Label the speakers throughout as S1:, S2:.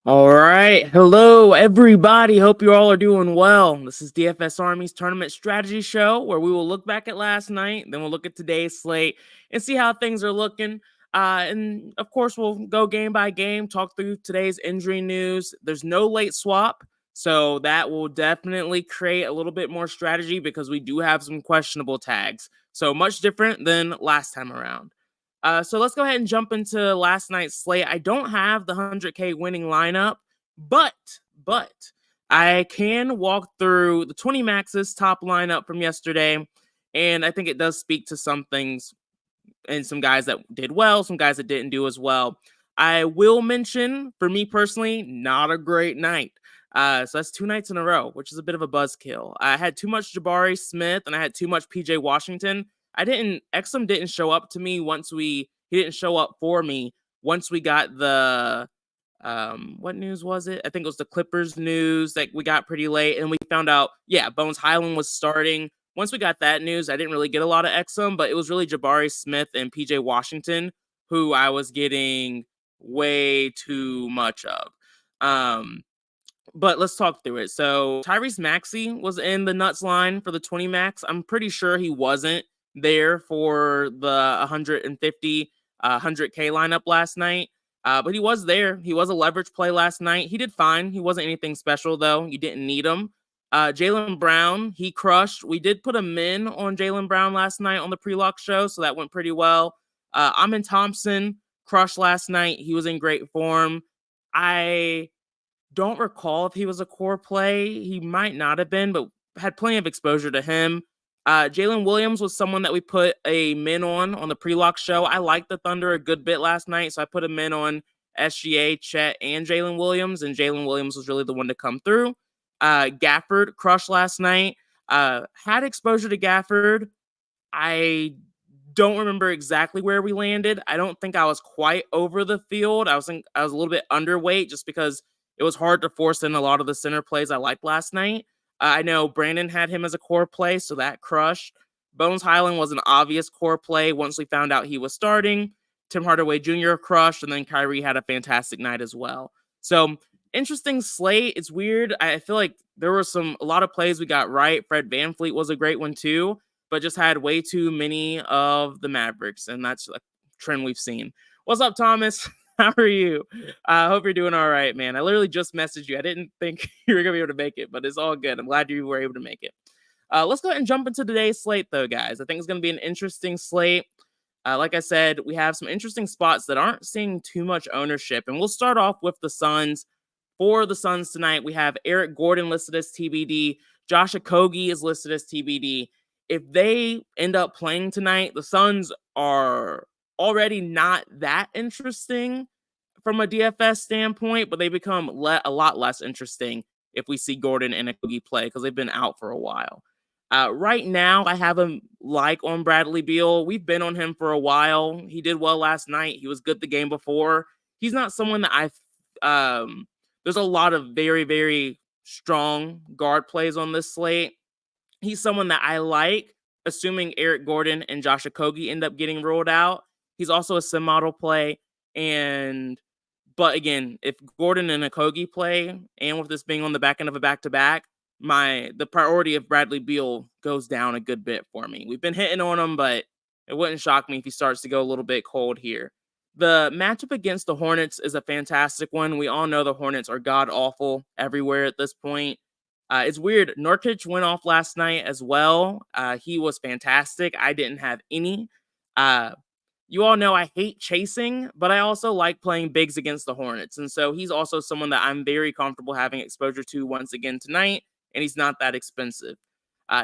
S1: All right. Hello, everybody. Hope you all are doing well. This is DFS Army's tournament strategy show where we will look back at last night, then we'll look at today's slate and see how things are looking. And of course, we'll go game by game, talk through today's injury news. There's no late swap, so that will definitely create a little bit more strategy because we do have some questionable tags. So much different than last time around. So let's go ahead and jump into last night's slate. I don't have the 100K winning lineup, but I can walk through the 20 maxes top lineup from yesterday, and I think it does speak to some things and some guys that did well, some guys that didn't do as well. I will mention, for me personally, not a great night. So that's 2 nights in a row, which is a bit of a buzzkill. I had too much Jabari Smith and I had too much PJ Washington. Exum didn't show up to me he didn't show up for me once we got the, what news was it? I think it was the Clippers news that we got pretty late. And we found out, yeah, Bones Highland was starting. Once we got that news, I didn't really get a lot of Exum, but it was really Jabari Smith and PJ Washington who I was getting way too much of. But let's talk through it. So Tyrese Maxey was in the nuts line for the 20 max. I'm pretty sure he wasn't there for the 150, 100K lineup last night. But he was there. He was a leverage play last night. He did fine. He wasn't anything special, though. You didn't need him. Jaylen Brown, he crushed. We did put a min on Jaylen Brown last night on the pre-lock show, so that went pretty well. Amin Thompson crushed last night. He was in great form. I don't recall if he was a core play. He might not have been, but had plenty of exposure to him. Jalen Williams was someone that we put a min on the pre-lock show. I liked the Thunder a good bit last night, so I put a min on SGA, Chet, and Jalen Williams, and Jalen Williams was really the one to come through. Gafford crushed last night. Had exposure to Gafford. I don't remember exactly where we landed. I don't think I was quite over the field. I was a little bit underweight just because it was hard to force in a lot of the center plays I liked last night. I know Brandon had him as a core play, so that crushed. Bones Highland was an obvious core play once we found out he was starting. Tim Hardaway Jr. crushed, and then Kyrie had a fantastic night as well. So interesting slate. It's weird. I feel like there were a lot of plays we got right. Fred VanVleet was a great one too, but just had way too many of the Mavericks, and that's a trend we've seen. What's up, Thomas? How are you? I hope you're doing all right, man. I literally just messaged you. I didn't think you were going to be able to make it, but it's all good. I'm glad you were able to make it. Let's go ahead and jump into today's slate, though, guys. I think it's going to be an interesting slate. Like I said, we have some interesting spots that aren't seeing too much ownership, and we'll start off with the Suns. For the Suns tonight, we have Eric Gordon listed as TBD. Josh Okogie is listed as TBD. If they end up playing tonight, the Suns are already not that interesting from a DFS standpoint, but they become a lot less interesting if we see Gordon and Okogie play because they've been out for a while. Right now, I have him on Bradley Beal. We've been on him for a while. He did well last night. He was good the game before. He's not someone that there's a lot of very, very strong guard plays on this slate. He's someone that I like, assuming Eric Gordon and Josh Okogie end up getting ruled out. He's also a sim model play. But again, if Gordon and Okogie play, and with this being on the back end of a back-to-back, the priority of Bradley Beal goes down a good bit for me. We've been hitting on him, but it wouldn't shock me if he starts to go a little bit cold here. The matchup against the Hornets is a fantastic one. We all know the Hornets are god-awful everywhere at this point. It's weird. Nurkic went off last night as well. He was fantastic. I didn't have any. You all know I hate chasing, but I also like playing bigs against the Hornets. And so he's also someone that I'm very comfortable having exposure to once again tonight, and he's not that expensive.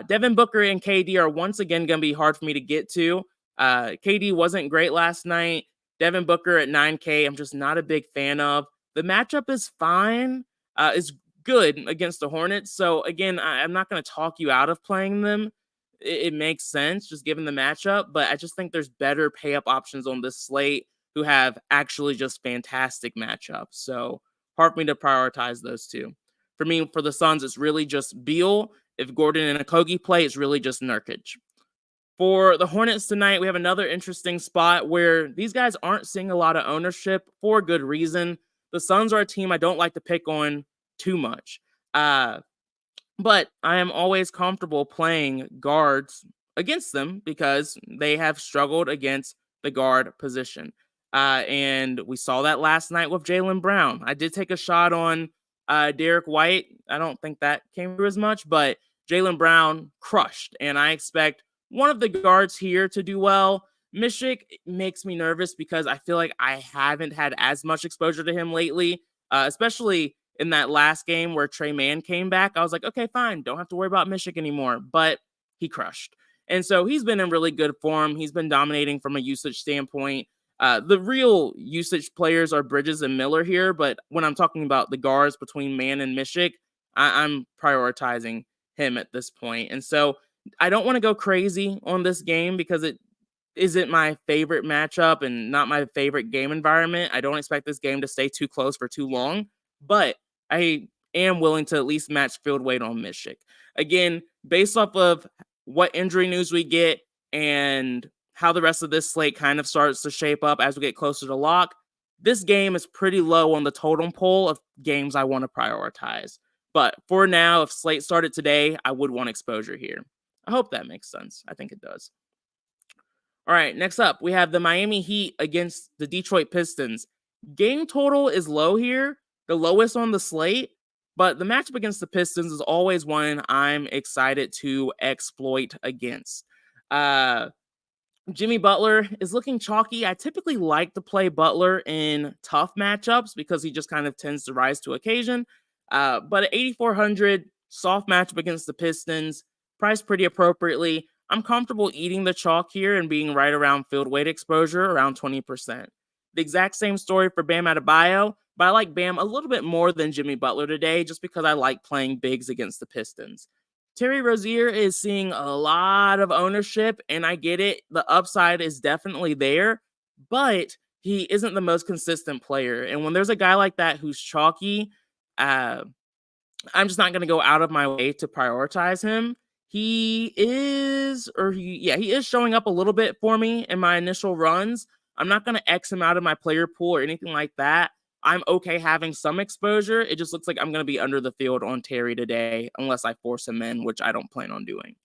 S1: Devin Booker and KD are once again going to be hard for me to get to. KD wasn't great last night. Devin Booker at 9K, I'm just not a big fan of. The matchup is fine. It's good against the Hornets. So again, I'm not going to talk you out of playing them. It makes sense just given the matchup, but I just think there's better pay up options on this slate who have actually just fantastic matchups. So hard for me to prioritize those two. For me, for the Suns, it's really just Beal. If Gordon and Okogie play, it's really just Nurkic. For the Hornets tonight, we have another interesting spot where these guys aren't seeing a lot of ownership for good reason. the Suns are a team I don't like to pick on too much. Uh, but I am always comfortable playing guards against them because they have struggled against the guard position. And we saw that last night with Jaylen Brown. I did take a shot on Derek White. I don't think that came through as much, but Jaylen Brown crushed. And I expect one of the guards here to do well. Mishik makes me nervous because I feel like I haven't had as much exposure to him lately, especially in that last game where Trey Mann came back. I was like, okay, fine. Don't have to worry about Mishik anymore. But he crushed. And so he's been in really good form. He's been dominating from a usage standpoint. The real usage players are Bridges and Miller here. But when I'm talking about the guards between Mann and Mishik, I'm prioritizing him at this point. And so I don't want to go crazy on this game because it isn't my favorite matchup and not my favorite game environment. I don't expect this game to stay too close for too long, but I am willing to at least match field weight on Mishik. Again, based off of what injury news we get and how the rest of this slate kind of starts to shape up as we get closer to lock, this game is pretty low on the totem pole of games I want to prioritize. But for now, if slate started today, I would want exposure here. I hope that makes sense. I think it does. All right, next up, we have the Miami Heat against the Detroit Pistons. Game total is low here, the lowest on the slate, but the matchup against the Pistons is always one I'm excited to exploit against. Jimmy Butler is looking chalky. I typically like to play Butler in tough matchups because he just kind of tends to rise to occasion. But at 8,400, soft matchup against the Pistons, priced pretty appropriately. I'm comfortable eating the chalk here and being right around field weight exposure, around 20%. The exact same story for Bam Adebayo, but I like Bam a little bit more than Jimmy Butler today just because I like playing bigs against the Pistons. Terry Rozier is seeing a lot of ownership, and I get it. The upside is definitely there, but he isn't the most consistent player. And when there's a guy like that who's chalky, I'm just not going to go out of my way to prioritize him. He is showing up a little bit for me in my initial runs. I'm not going to X him out of my player pool or anything like that. I'm okay having some exposure. It just looks like I'm going to be under the field on Terry today unless I force him in, which I don't plan on doing.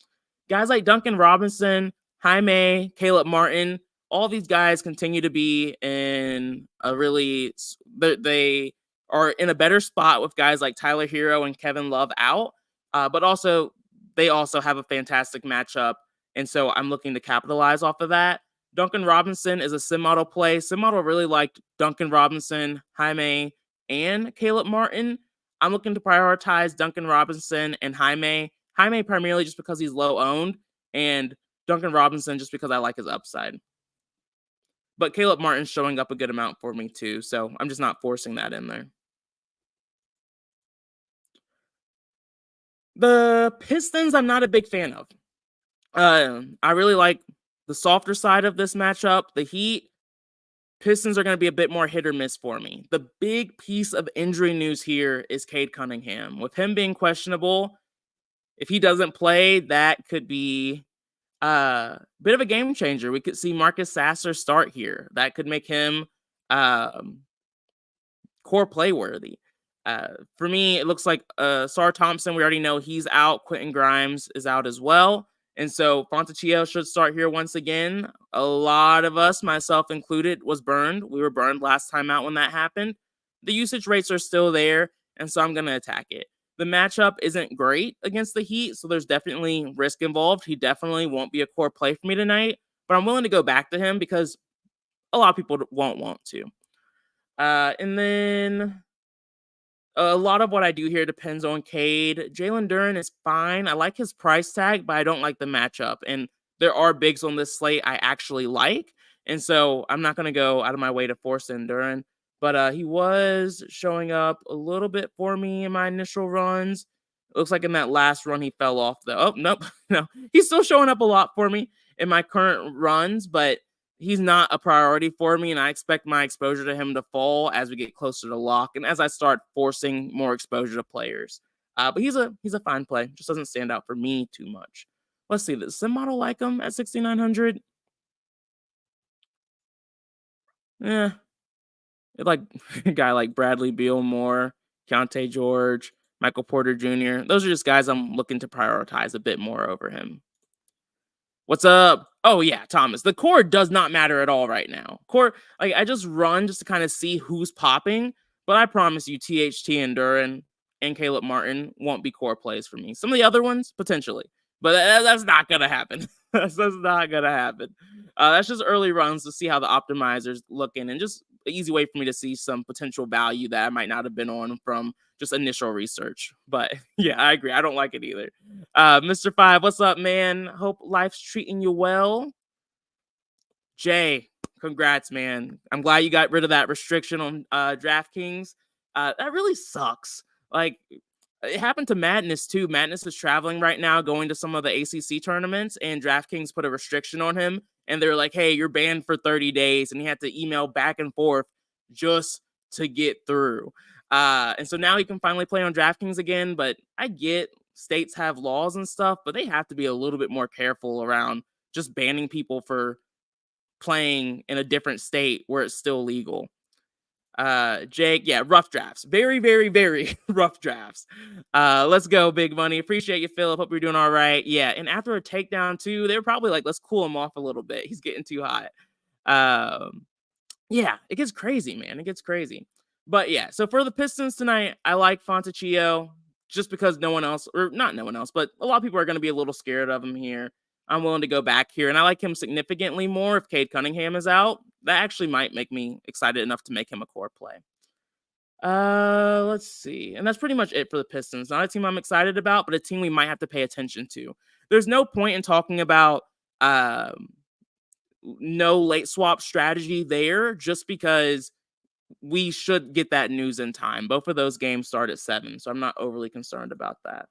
S1: Guys like Duncan Robinson, Jaime, Caleb Martin, all these guys continue to be in a really they are in a better spot with guys like Tyler Hero and Kevin Love out, but also they also have a fantastic matchup, and so I'm looking to capitalize off of that. Duncan Robinson is a sim model play. Sim model really liked Duncan Robinson, Jaime, and Caleb Martin. I'm looking to prioritize Duncan Robinson and Jaime. Jaime primarily just because he's low owned, and Duncan Robinson just because I like his upside. But Caleb Martin's showing up a good amount for me too, so I'm just not forcing that in there. The Pistons, I'm not a big fan of. I really like the softer side of this matchup. The Heat, Pistons are going to be a bit more hit or miss for me. The big piece of injury news here is Cade Cunningham. With him being questionable, if he doesn't play, that could be a bit of a game changer. We could see Marcus Sasser start here. That could make him core play worthy. For me, it looks like Sar Thompson, we already know he's out. Quentin Grimes is out as well. And so Fontecchio should start here once again. A lot of us, myself included, was burned. We were burned last time out when that happened. The usage rates are still there, and so I'm going to attack it. The matchup isn't great against the Heat, so there's definitely risk involved. He definitely won't be a core play for me tonight, but I'm willing to go back to him because a lot of people won't want to. And then a lot of what I do here depends on Cade. Jalen Duren is fine. I like his price tag, but I don't like the matchup. And there are bigs on this slate I actually like. And so I'm not going to go out of my way to force in Duren. But he was showing up a little bit for me in my initial runs. It looks like in that last run he fell off, though. Oh, nope. No, he's still showing up a lot for me in my current runs, but he's not a priority for me, and I expect my exposure to him to fall as we get closer to lock and as I start forcing more exposure to players. But he's a fine play. Just doesn't stand out for me too much. Let's see. Does sim model like him at 6,900? Yeah, Like a guy like Bradley Beal more, Keontae George, Michael Porter Jr. Those are just guys I'm looking to prioritize a bit more over him. What's up? Oh yeah, Thomas. The core does not matter at all right now. Core, like I just run just to kind of see who's popping, but I promise you, THT and Duran and Caleb Martin won't be core plays for me. Some of the other ones potentially, but that's not gonna happen. That's not gonna happen. That's just early runs to see how the optimizers looking, and just an easy way for me to see some potential value that I might not have been on from just initial research. But yeah, I agree. I don't like it either. Mr. Five, what's up, man? Hope life's treating you well. Jay, congrats, man. I'm glad you got rid of that restriction on DraftKings. That really sucks. Like, it happened to Madness too. Madness is traveling right now, going to some of the ACC tournaments, and DraftKings put a restriction on him. And they're like, hey, you're banned for 30 days. And he had to email back and forth just to get through. And so now he can finally play on DraftKings again. But I get states have laws and stuff, but they have to be a little bit more careful around just banning people for playing in a different state where it's still legal. Jake, yeah, rough drafts. Very, very, very rough drafts. Let's go, Big Money. Appreciate you, Philip. Hope you're doing all right. Yeah, and after a takedown too, they were probably like, let's cool him off a little bit. He's getting too hot. Yeah, it gets crazy, man. It gets crazy. But yeah, so for the Pistons tonight, I like Fontecchio just because no one else, or not no one else, but a lot of people are going to be a little scared of him here. I'm willing to go back here, and I like him significantly more if Cade Cunningham is out. That actually might make me excited enough to make him a core play. Let's see. And that's pretty much it for the Pistons. Not a team I'm excited about, but a team we might have to pay attention to. There's no point in talking about no late swap strategy there just because we should get that news in time. Both of those games start at 7, so I'm not overly concerned about that.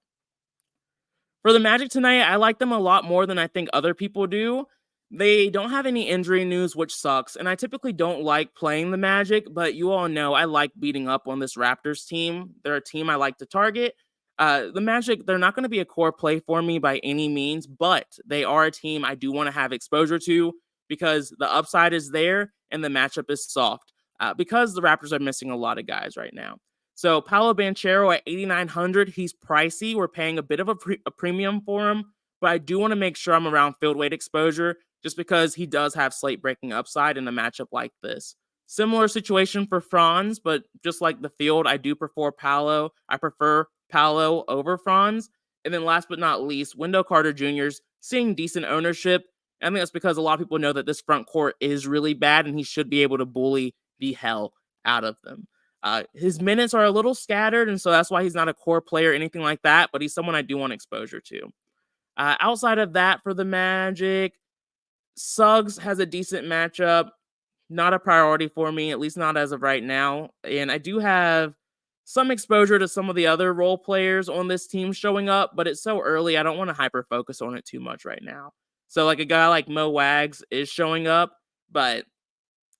S1: For the Magic tonight, I like them a lot more than I think other people do. They don't have any injury news, which sucks, and I typically don't like playing the Magic, but you all know I like beating up on this Raptors team. They're a team I like to target. The Magic, they're not going to be a core play for me by any means, but they are a team I do want to have exposure to because the upside is there and the matchup is soft because the Raptors are missing a lot of guys right now. So Paolo Banchero at 8,900, he's pricey. We're paying a bit of a premium for him, but I do want to make sure I'm around field weight exposure just because he does have slate breaking upside in a matchup like this. Similar situation for Franz, but just like the field, I do prefer Paolo. I prefer Paolo over Franz. And then last but not least, Wendell Carter Jr.'s seeing decent ownership. I think that's because a lot of people know that this front court is really bad and he should be able to bully the hell out of them. His minutes are a little scattered, and so that's why he's not a core player or anything like that, but he's someone I do want exposure to. Outside of that, for the Magic, Suggs has a decent matchup. Not a priority for me, at least not as of right now. And I do have some exposure to some of the other role players on this team showing up, but it's so early, I don't want to hyper focus on it too much right now. So like a guy like Mo Wags is showing up, but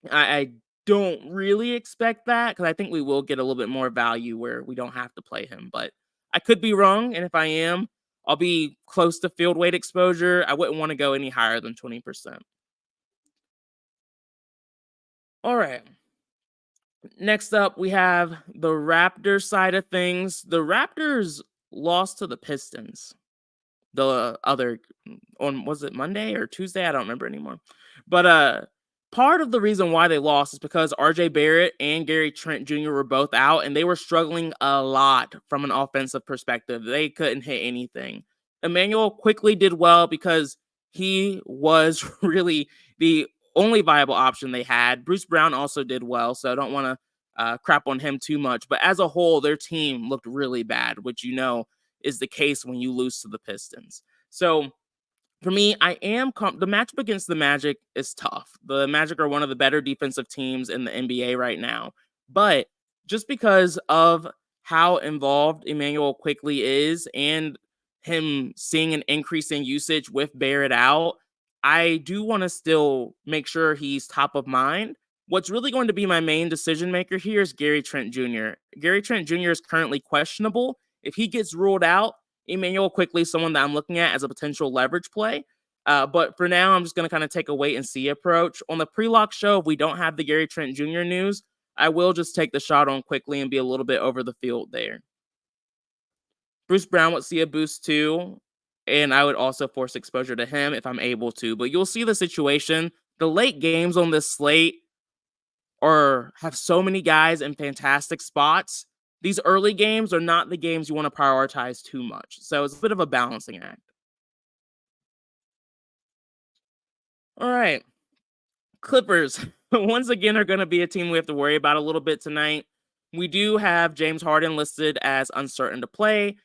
S1: I don't really expect that because I think we will get a little bit more value where we don't have to play him. But I could be wrong, and if I am, I'll be close to field weight exposure. I wouldn't want to go any higher than 20%. All right. Next up, we have the Raptors side of things. The Raptors lost to the Pistons. The other on, was it Monday or Tuesday? I don't remember anymore. But part of the reason why they lost is because RJ Barrett and Gary Trent Jr. were both out, and they were struggling a lot from an offensive perspective. They couldn't hit anything. Emmanuel quickly did well because he was really the only viable option they had. Bruce Brown also did well, so I don't want to crap on him too much. But as a whole, their team looked really bad, which you know is the case when you lose to the Pistons. So for me, I am the matchup against the Magic is tough. The Magic are one of the better defensive teams in the NBA right now. But just because of how involved Emmanuel quickly is and him seeing an increase in usage with Barrett out, I do want to still make sure he's top of mind. What's really going to be my main decision maker here is Gary Trent Jr. Gary Trent Jr. is currently questionable. If he gets ruled out, Emmanuel quickly is someone that I'm looking at as a potential leverage play. But for now, I'm just going to kind of take a wait and see approach. On the pre-lock show, if we don't have the Gary Trent Jr. news, I will just take the shot on quickly and be a little bit over the field there. Bruce Brown would see a boost too, and I would also force exposure to him if I'm able to. But you'll see the situation. The late games on this slate have so many guys in fantastic spots. These early games are not the games you want to prioritize too much. So it's a bit of a balancing act. All right. Clippers, once again, are going to be a team we have to worry about a little bit tonight. We do have James Harden listed as uncertain to play.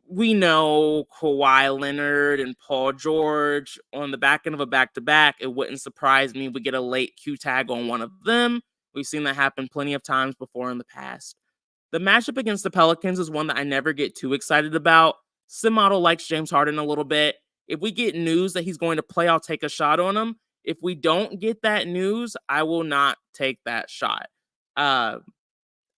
S1: We know Kawhi Leonard and Paul George on the back end of a back-to-back. It wouldn't surprise me if we get a late Q tag on one of them. We've seen that happen plenty of times before in the past. The matchup against the Pelicans is one that I never get too excited about. Sim Model likes James Harden a little bit. If we get news that he's going to play, I'll take a shot on him. If we don't get that news, I will not take that shot.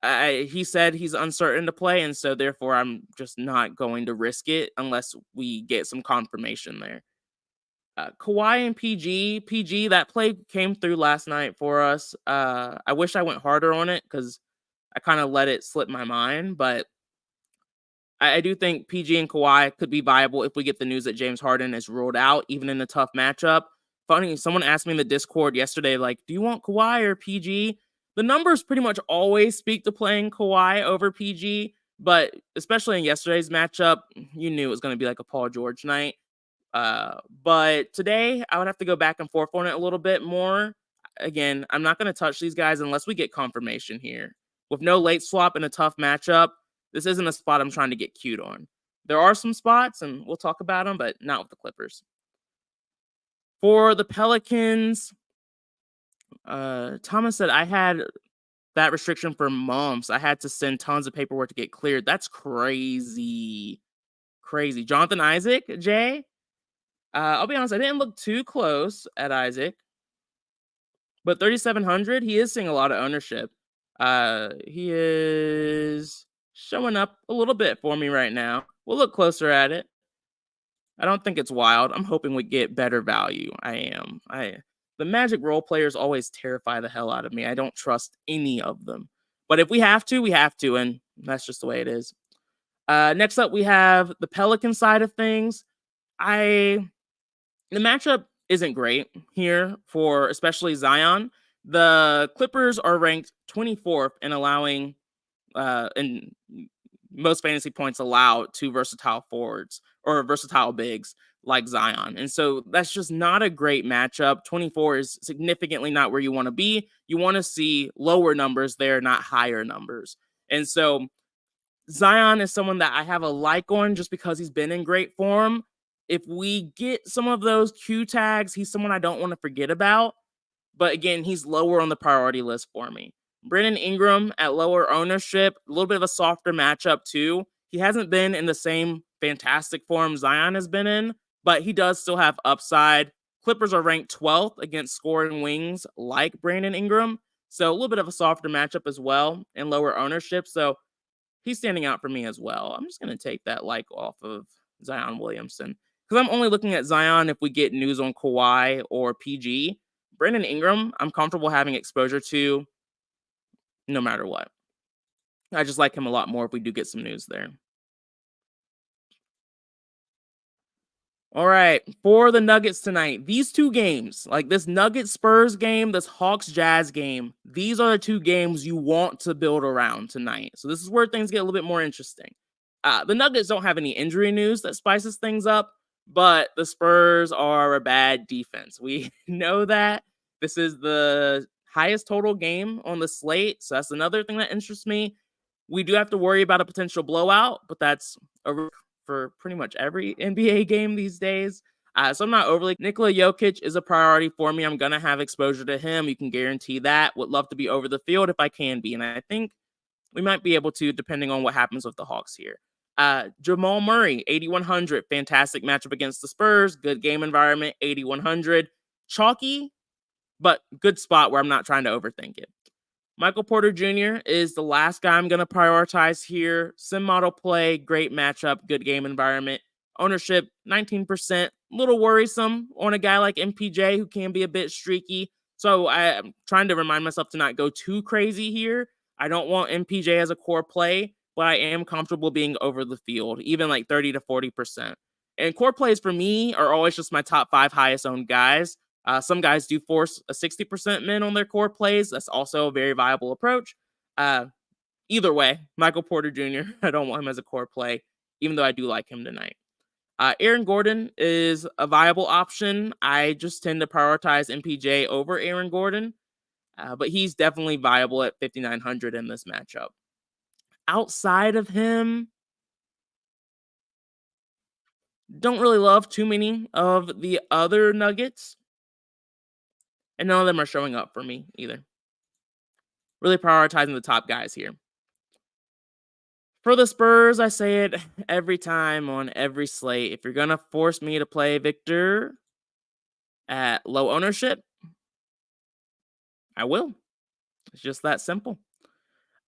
S1: He said he's uncertain to play, and so therefore I'm just not going to risk it unless we get some confirmation there. Kawhi and PG, that play came through last night for us. I wish I went harder on it because I kind of let it slip my mind, but I do think PG and Kawhi could be viable if we get the news that James Harden is ruled out, even in a tough matchup. Funny, someone asked me in the Discord yesterday, like, do you want Kawhi or PG? The numbers pretty much always speak to playing Kawhi over PG, but especially in yesterday's matchup, you knew it was going to be like a Paul George night. But today, I would have to go back and forth on it a little bit more. Again, I'm not going to touch these guys unless we get confirmation here. With no late swap in a tough matchup, this isn't a spot I'm trying to get cute on. There are some spots, and we'll talk about them, but not with the Clippers. For the Pelicans, Thomas said, I had that restriction for months. I had to send tons of paperwork to get cleared. That's crazy. Crazy. Jonathan Isaac, Jay? I'll be honest, I didn't look too close at Isaac. But 3,700, he is seeing a lot of ownership. He is showing up a little bit for me right now. We'll look closer at it. I don't think it's wild. I'm hoping we get better value. I am. The Magic role players always terrify the hell out of me. I don't trust any of them. But if we have to, we have to, and that's just the way it is. Next up, we have the Pelican side of things. The matchup isn't great here for especially Zion. The Clippers are ranked 24th in allowing in most fantasy points allowed to versatile forwards or versatile bigs like Zion. And so that's just not a great matchup. 24 is significantly not where you want to be. You want to see lower numbers there, not higher numbers. And so Zion is someone that I have a like on just because he's been in great form. If we get some of those Q tags, he's someone I don't want to forget about. But again, he's lower on the priority list for me. Brandon Ingram at lower ownership, a little bit of a softer matchup too. He hasn't been in the same fantastic form Zion has been in, but he does still have upside. Clippers are ranked 12th against scoring wings like Brandon Ingram. So a little bit of a softer matchup as well and lower ownership. So he's standing out for me as well. I'm just going to take that like off of Zion Williamson because I'm only looking at Zion if we get news on Kawhi or PG. Brandon Ingram, I'm comfortable having exposure to no matter what. I just like him a lot more if we do get some news there. All right, for the Nuggets tonight, these two games, like this Nuggets-Spurs game, this Hawks-Jazz game, these are the two games you want to build around tonight. So this is where things get a little bit more interesting. The Nuggets don't have any injury news that spices things up, but the Spurs are a bad defense. We know that. This is the highest total game on the slate, so that's another thing that interests me. We do have to worry about a potential blowout, but that's a risk for pretty much every NBA game these days. So I'm not overly. Nikola Jokic is a priority for me. I'm going to have exposure to him. You can guarantee that. Would love to be over the field if I can be, and I think we might be able to, depending on what happens with the Hawks here. Jamal Murray, 8,100. Fantastic matchup against the Spurs. Good game environment, 8,100. Chalky, but good spot where I'm not trying to overthink it. Michael Porter Jr. is the last guy I'm going to prioritize here. Sim model play, great matchup, good game environment. Ownership, 19%. A little worrisome on a guy like MPJ who can be a bit streaky. So I'm trying to remind myself to not go too crazy here. I don't want MPJ as a core play, but I am comfortable being over the field, even like 30 to 40%. And core plays for me are always just my top 5 highest owned guys. Some guys do force a 60% min on their core plays. That's also a very viable approach. Uh, Either way, Michael Porter Jr., I don't want him as a core play, even though I do like him tonight. Aaron Gordon is a viable option. I just tend to prioritize MPJ over Aaron Gordon, but he's definitely viable at 5,900 in this matchup. Outside of him, don't really love too many of the other Nuggets, and none of them are showing up for me either. Really prioritizing the top guys here. For the Spurs, I say it every time on every slate. If you're going to force me to play Victor at low ownership, I will. It's just that simple.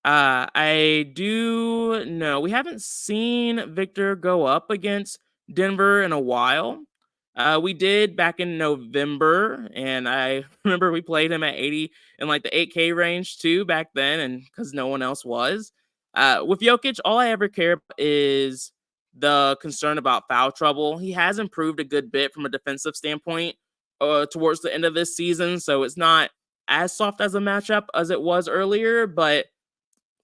S1: I do know we haven't seen Victor go up against Denver in a while. We did back in November, and I remember we played him at 80 in like the 8K range too back then, and because no one else was. With Jokic, all I ever care about is the concern about foul trouble. He has improved a good bit from a defensive standpoint towards the end of this season, so it's not as soft as a matchup as it was earlier, but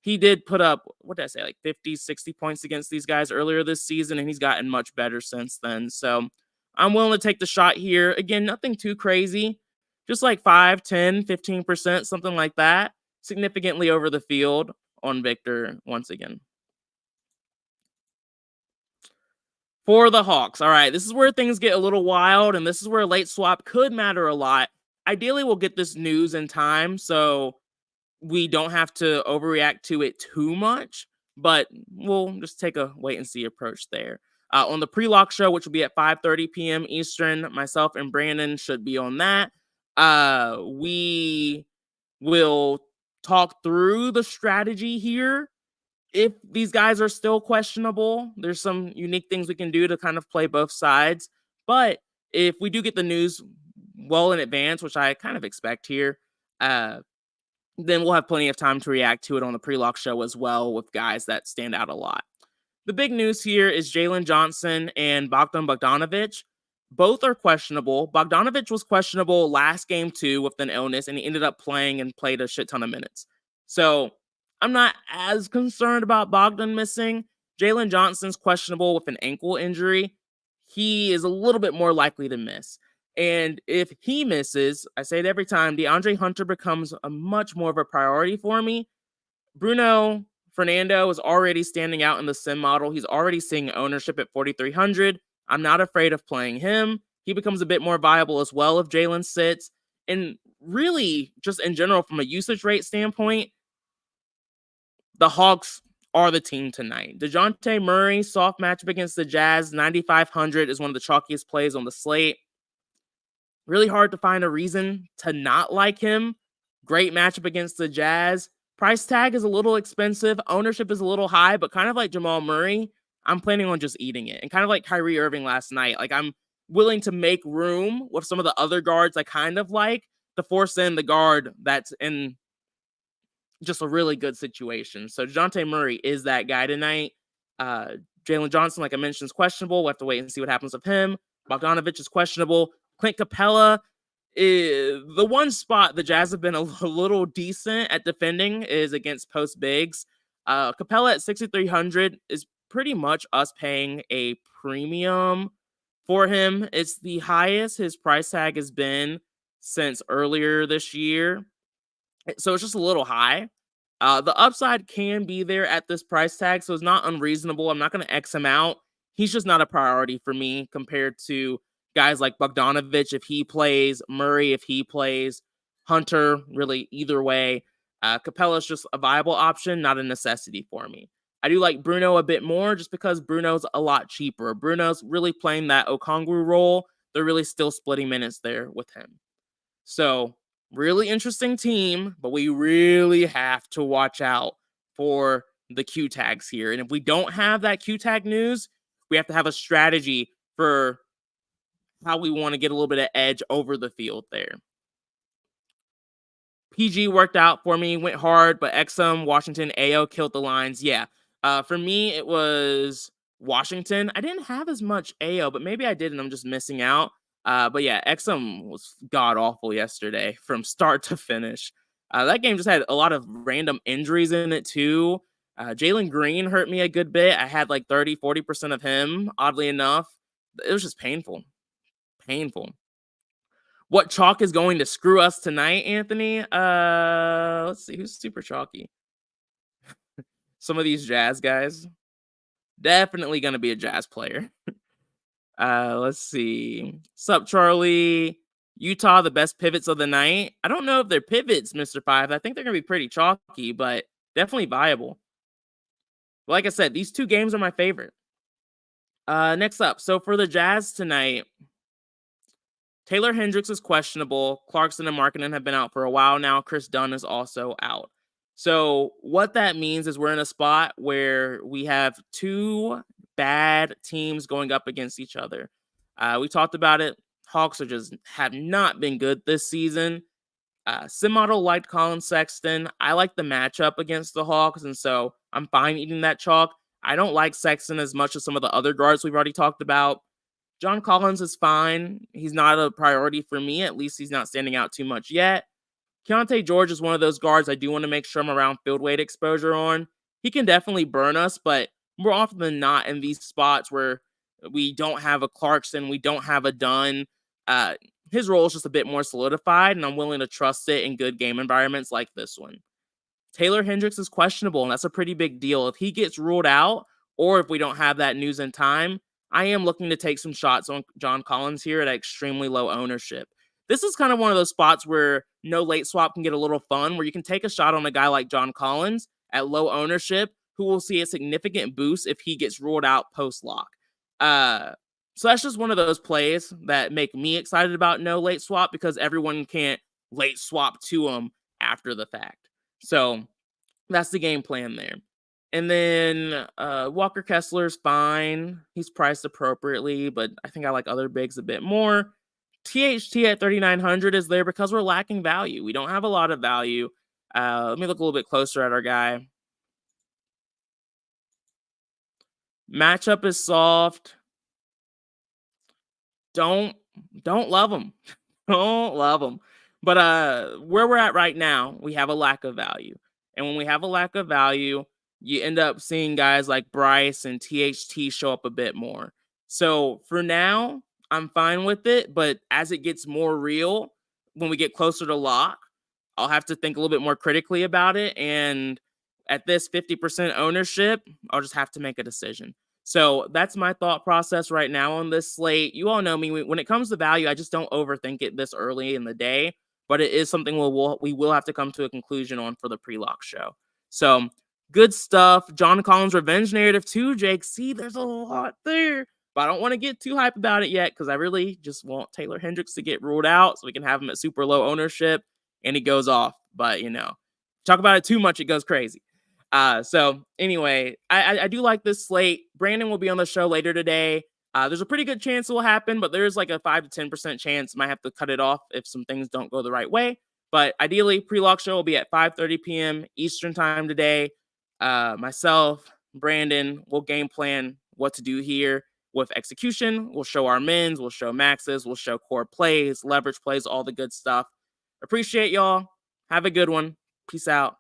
S1: he did put up, what did I say, like 50, 60 points against these guys earlier this season, and he's gotten much better since then. So I'm willing to take the shot here. Again, nothing too crazy, just like 5, 10, 15%, something like that, significantly over the field on Victor once again. For the Hawks, all right, this is where things get a little wild, and this is where a late swap could matter a lot. Ideally, we'll get this news in time, so we don't have to overreact to it too much, but we'll just take a wait and see approach there. On the pre-lock show, which will be at 5:30 p.m. Eastern, myself and Brandon should be on that. We will talk through the strategy here. If these guys are still questionable, there's some unique things we can do to kind of play both sides. But if we do get the news well in advance, which I kind of expect here, then we'll have plenty of time to react to it on the pre-lock show as well with guys that stand out a lot. The big news here is Jalen Johnson and Bogdan Bogdanovic. Both are questionable. Bogdanovic was questionable last game too with an illness, and he ended up playing and played a shit ton of minutes. So I'm not as concerned about Bogdan missing. Jalen Johnson's questionable with an ankle injury. He is a little bit more likely to miss. And if he misses, I say it every time, DeAndre Hunter becomes a much more of a priority for me. Bruno Fernando is already standing out in the sim model. He's already seeing ownership at 4,300. I'm not afraid of playing him. He becomes a bit more viable as well if Jalen sits. And really, just in general, from a usage rate standpoint, the Hawks are the team tonight. DeJounte Murray, soft matchup against the Jazz, 9,500 is one of the chalkiest plays on the slate. Really hard to find a reason to not like him. Great matchup against the Jazz. Price tag is a little expensive. Ownership is a little high, but kind of like Jamal Murray, I'm planning on just eating it. And kind of like Kyrie Irving last night, like I'm willing to make room with some of the other guards I kind of like to force in the guard that's in just a really good situation. So DeJounte Murray is that guy tonight. Jalen Johnson, like I mentioned, is questionable. We'll have to wait and see what happens with him. Bogdanovic is questionable. Clint Capella, the one spot the Jazz have been a little decent at defending is against post bigs. Capella at 6,300 is pretty much us paying a premium for him. It's the highest his price tag has been since earlier this year. So it's just a little high. The upside can be there at this price tag, so it's not unreasonable. I'm not going to X him out. He's just not a priority for me compared to guys like Bogdanovic if he plays, Murray if he plays, Hunter, really either way. Capella is just a viable option, not a necessity for me. I do like Bruno a bit more just because Bruno's a lot cheaper. Bruno's really playing that Okongwu role. They're really still splitting minutes there with him. So really interesting team, but we really have to watch out for the Q tags here. And if we don't have that Q tag news, we have to have a strategy for how we want to get a little bit of edge over the field there. PG worked out for me, went hard, but XM, Washington, AO killed the lines. Yeah. For me, it was Washington. I didn't have as much AO, but maybe I did, and I'm just missing out. But yeah, XM was god awful yesterday from start to finish. That game just had a lot of random injuries in it too. Jalen Green hurt me a good bit. I had like 30-40% of him, oddly enough. It was just painful. Painful. What chalk is going to screw us tonight, Anthony? Let's see who's super chalky. Some of these Jazz guys. Definitely going to be a Jazz player. Let's see. Sup, Charlie? Utah, the best pivots of the night. I don't know if they're pivots, Mr. Five. I think they're going to be pretty chalky, but definitely viable. Like I said, these two games are my favorite. Next up, so for the Jazz tonight, Taylor Hendricks is questionable. Clarkson and Markkanen have been out for a while now. Chris Dunn is also out. So what that means is we're in a spot where we have two bad teams going up against each other. We talked about it. Hawks have not been good this season. Simauto liked Colin Sexton. I like the matchup against the Hawks, and so I'm fine eating that chalk. I don't like Sexton as much as some of the other guards we've already talked about. John Collins is fine. He's not a priority for me. At least he's not standing out too much yet. Keontae George is one of those guards I do want to make sure I'm around field weight exposure on. He can definitely burn us, but more often than not in these spots where we don't have a Clarkson, we don't have a Dunn, his role is just a bit more solidified, and I'm willing to trust it in good game environments like this one. Taylor Hendricks is questionable, and that's a pretty big deal. If he gets ruled out, or if we don't have that news in time, I am looking to take some shots on John Collins here at extremely low ownership. This is kind of one of those spots where no late swap can get a little fun, where you can take a shot on a guy like John Collins at low ownership, who will see a significant boost if he gets ruled out post-lock. So that's just one of those plays that make me excited about no late swap because everyone can't late swap to him after the fact. So that's the game plan there. And then Walker Kessler's fine. He's priced appropriately, but I think I like other bigs a bit more. THT at 3,900 is there because we're lacking value. We don't have a lot of value. Let me look a little bit closer at our guy. Matchup is soft. Don't love him. Don't love him. But where we're at right now, we have a lack of value. And when we have a lack of value, you end up seeing guys like Bryce and THT show up a bit more. So for now, I'm fine with it. But as it gets more real, when we get closer to lock, I'll have to think a little bit more critically about it. And at this 50% ownership, I'll just have to make a decision. So that's my thought process right now on this slate. You all know me. When it comes to value, I just don't overthink it this early in the day. But it is something we will have to come to a conclusion on for the pre-lock show. So good stuff. John Collins revenge narrative too, Jake. See, there's a lot there. But I don't want to get too hype about it yet because I really just want Taylor Hendricks to get ruled out so we can have him at super low ownership and he goes off. But, talk about it too much, it goes crazy. So anyway, I do like this slate. Brandon will be on the show later today. There's a pretty good chance it will happen, but there's like a 5 to 10% chance. Might have to cut it off if some things don't go the right way. But ideally, pre-lock show will be at 5:30 p.m. Eastern time today. Myself, Brandon, will game plan what to do here with execution. We'll show our mins, we'll show maxes, we'll show core plays, leverage plays, all the good stuff. Appreciate y'all. Have a good one. Peace out.